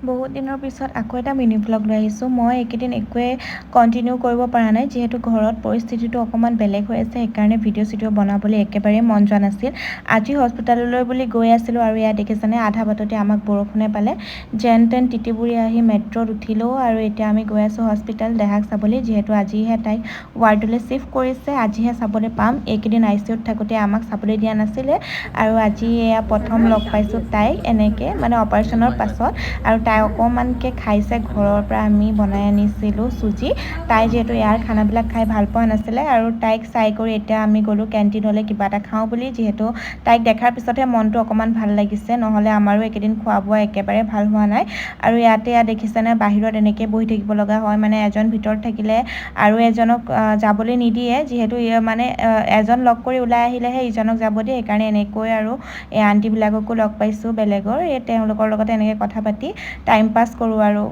বহুত দিনৰ পিছত আকৌ এটা মিনি ভ্লগ লৈ আহিছোঁ। মই এইকেইদিন একোৱে কণ্টিনিউ কৰিব পৰা নাই, যিহেতু ঘৰত পৰিস্থিতিটো অকণমান বেলেগ হৈ আছে, সেইকাৰণে ভিডিঅ' বনাবলৈ একেবাৰে মন যোৱা নাছিল। আজি হস্পিটেললৈ বুলি গৈ আছিলোঁ আৰু ইয়াত দেখিছেনে আধা বাটতে আমাক বৰষুণে পালে। যেন তেন তিতিবুৰি আহি মেট্ৰ'ত উঠিলোঁ আৰু এতিয়া আমি গৈ আছোঁ হস্পিটেল দেহাক চাবলৈ, যিহেতু আজিহে তাইক ৱাৰ্ডলৈ শ্বিফ্ট কৰিছে, আজিহে চাবলৈ পাম। এইকেইদিন ICUত থাকোঁতে আমাক চাবলৈ দিয়া নাছিলে আৰু আজি এয়া প্ৰথম লগ পাইছোঁ তাইক এনেকৈ, মানে অপাৰেশ্যনৰ পাছত। আৰু তাই অকণমানকৈ খাইছে, ঘৰৰ পৰা আমি বনাই আনিছিলোঁ চুজি। তাই যিহেতু ইয়াৰ খানাবিলাক খাই ভাল পোৱা নাছিলে আৰু তাইক চাই কৰি এতিয়া আমি গ'লোঁ কেণ্টিনলৈ কিবা এটা খাওঁ বুলি, যিহেতু তাইক দেখাৰ পিছতহে মনটো অকণমান ভাল লাগিছে, নহ'লে আমাৰো এইকেইদিন খোৱা বোৱা একেবাৰে ভাল হোৱা নাই। আৰু ইয়াত দেখিছেনে বাহিৰত এনেকৈ বহি থাকিব লগা হয়, মানে এজন ভিতৰত থাকিলে আৰু এজনক যাবলৈ নিদিয়ে, যিহেতু মানে এজন লগ কৰি ওলাই আহিলেহে ইজনক যাব দিয়ে, সেইকাৰণে এনেকৈ আৰু এই আণ্টিবিলাককো লগ পাইছোঁ বেলেগৰ, তেওঁলোকৰ লগত এনেকৈ কথা পাতি টাইম পাছ কৰোঁ আৰু।